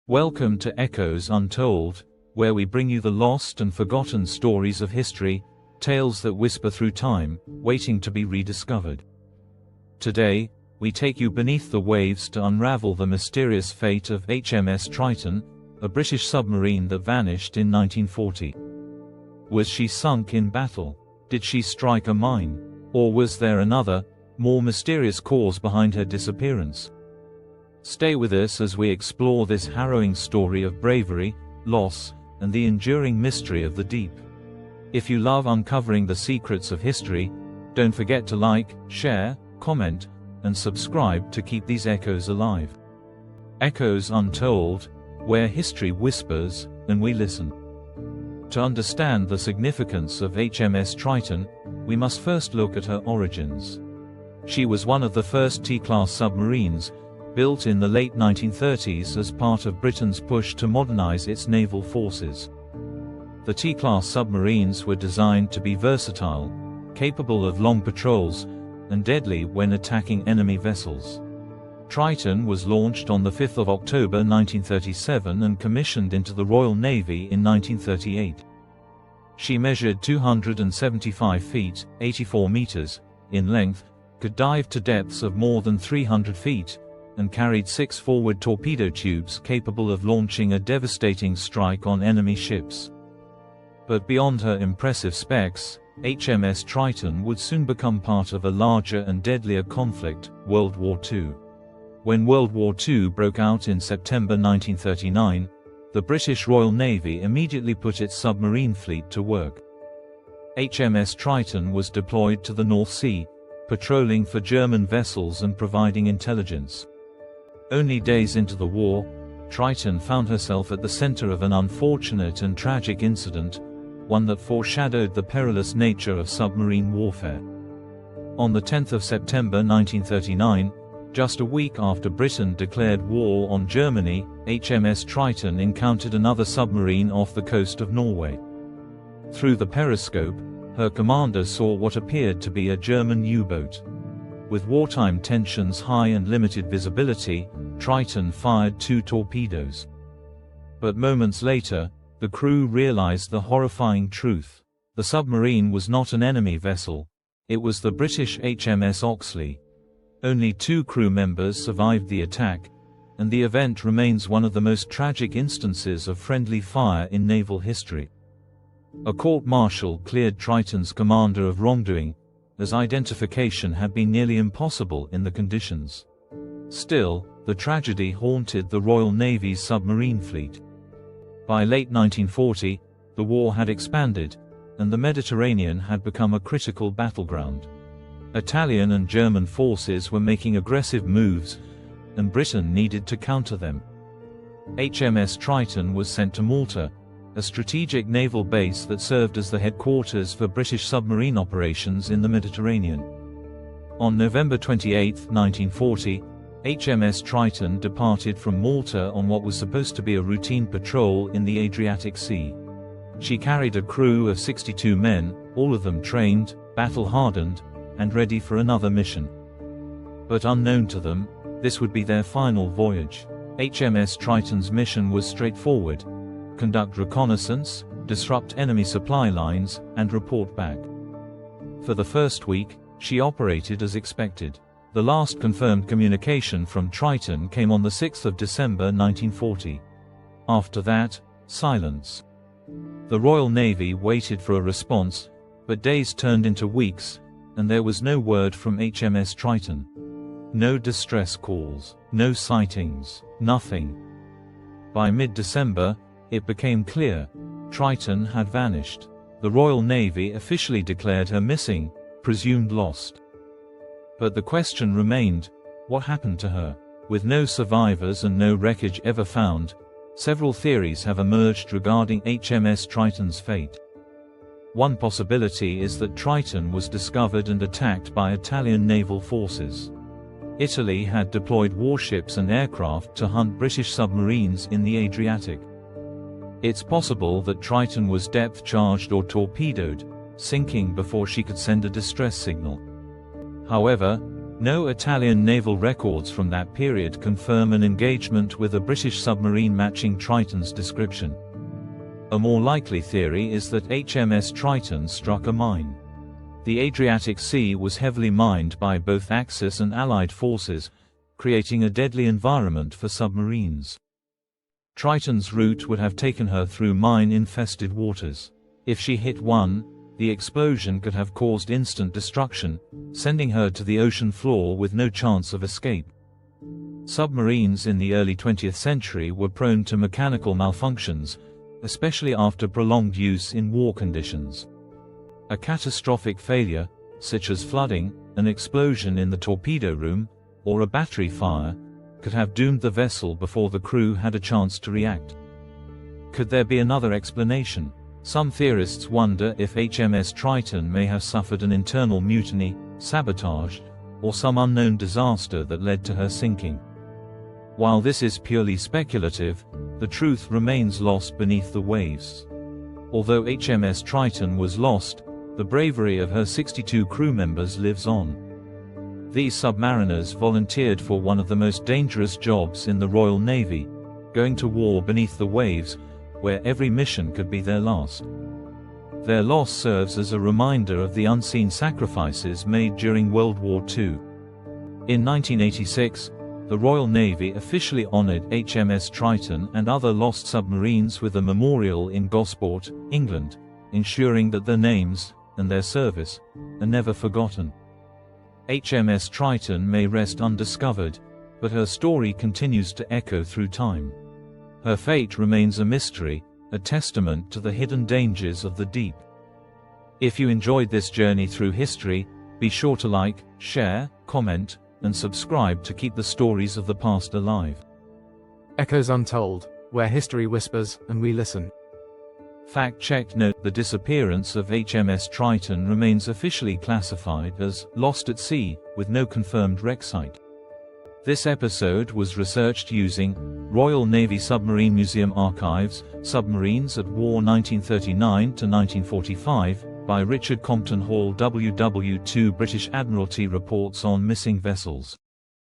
Welcome to Echoes Untold, where we bring you the lost and forgotten stories of history, tales that whisper through time, waiting to be rediscovered. Today, we take you beneath the waves to unravel the mysterious fate of HMS Triton, a British submarine that vanished in 1940. Was she sunk in battle? Did she strike a mine? Or was there another, more mysterious cause behind her disappearance? Stay with us as we explore this harrowing story of bravery, loss, and the enduring mystery of the deep. If you love uncovering the secrets of history, don't forget to like, share, comment, and subscribe to keep these echoes alive. Echoes Untold, where history whispers, and we listen. To understand the significance of HMS Triton, we must first look at her origins. She was one of the first T-class submarines, built in the late 1930s as part of Britain's push to modernize its naval forces. The T-class submarines were designed to be versatile, capable of long patrols, and deadly when attacking enemy vessels. Triton was launched on the 5th of October 1937 and commissioned into the Royal Navy in 1938. She measured 275 feet, 84 meters, in length, could dive to depths of more than 300 feet, and carried 6 forward torpedo tubes capable of launching a devastating strike on enemy ships. But beyond her impressive specs, HMS Triton would soon become part of a larger and deadlier conflict, World War II. When World War II broke out in September 1939, the British Royal Navy immediately put its submarine fleet to work. HMS Triton was deployed to the North Sea, patrolling for German vessels and providing intelligence. Only days into the war, Triton found herself at the center of an unfortunate and tragic incident, one that foreshadowed the perilous nature of submarine warfare. On the 10th of September 1939, just a week after Britain declared war on Germany, HMS Triton encountered another submarine off the coast of Norway. Through the periscope, her commander saw what appeared to be a German U-boat. With wartime tensions high and limited visibility, Triton fired 2 torpedoes. But moments later, the crew realized the horrifying truth. The submarine was not an enemy vessel. It was the British HMS Oxley. Only 2 crew members survived the attack, and the event remains one of the most tragic instances of friendly fire in naval history. A court-martial cleared Triton's commander of wrongdoing, as identification had been nearly impossible in the conditions. Still, the tragedy haunted the Royal Navy's submarine fleet. By late 1940, the war had expanded, and the Mediterranean had become a critical battleground. Italian and German forces were making aggressive moves, and Britain needed to counter them. HMS Triton was sent to Malta, a strategic naval base that served as the headquarters for British submarine operations in the Mediterranean. On November 28, 1940, HMS Triton departed from Malta on what was supposed to be a routine patrol in the Adriatic Sea. She carried a crew of 62 men, all of them trained, battle-hardened, and ready for another mission. But unknown to them, this would be their final voyage. HMS Triton's mission was straightforward: conduct reconnaissance, disrupt enemy supply lines, and report back. For the first week, she operated as expected. The last confirmed communication from Triton came on the 6th of December 1940. After that, silence. The Royal Navy waited for a response, but days turned into weeks, and there was no word from HMS Triton. No distress calls, no sightings, nothing. By mid-December, it became clear: Triton had vanished. The Royal Navy officially declared her missing, presumed lost. But the question remained: what happened to her? With no survivors and no wreckage ever found, several theories have emerged regarding HMS Triton's fate. One possibility is that Triton was discovered and attacked by Italian naval forces. Italy had deployed warships and aircraft to hunt British submarines in the Adriatic. It's possible that Triton was depth-charged or torpedoed, sinking before she could send a distress signal. However, No Italian naval records from that period confirm an engagement with a British submarine matching Triton's description. A more likely theory is that HMS Triton struck a mine. The Adriatic Sea was heavily mined by both Axis and Allied forces, creating a deadly environment for submarines. Triton's route would have taken her through mine-infested waters. If she hit one, the explosion could have caused instant destruction, sending her to the ocean floor with no chance of escape. Submarines in the early 20th century were prone to mechanical malfunctions, especially after prolonged use in war conditions. A catastrophic failure, such as flooding, an explosion in the torpedo room, or a battery fire, could have doomed the vessel before the crew had a chance to react. Could there be another explanation? Some theorists wonder if HMS Triton may have suffered an internal mutiny, sabotage, or some unknown disaster that led to her sinking. While this is purely speculative, the truth remains lost beneath the waves. Although HMS Triton was lost, the bravery of her 62 crew members lives on. These submariners volunteered for one of the most dangerous jobs in the Royal Navy, going to war beneath the waves, where every mission could be their last. Their loss serves as a reminder of the unseen sacrifices made during World War II. In 1986, the Royal Navy officially honored HMS Triton and other lost submarines with a memorial in Gosport, England, ensuring that their names, and their service, are never forgotten. HMS Triton may rest undiscovered, but her story continues to echo through time. Her fate remains a mystery, a testament to the hidden dangers of the deep. If you enjoyed this journey through history, be sure to like, share, comment, and subscribe to keep the stories of the past alive. Echoes Untold, where history whispers and we listen. Fact-checked note: the disappearance of HMS Triton remains officially classified as lost at sea, with no confirmed wreck site. This episode was researched using Royal Navy Submarine Museum Archives, Submarines at War 1939–1945, by Richard Compton Hall. WW2 British Admiralty Reports on Missing Vessels.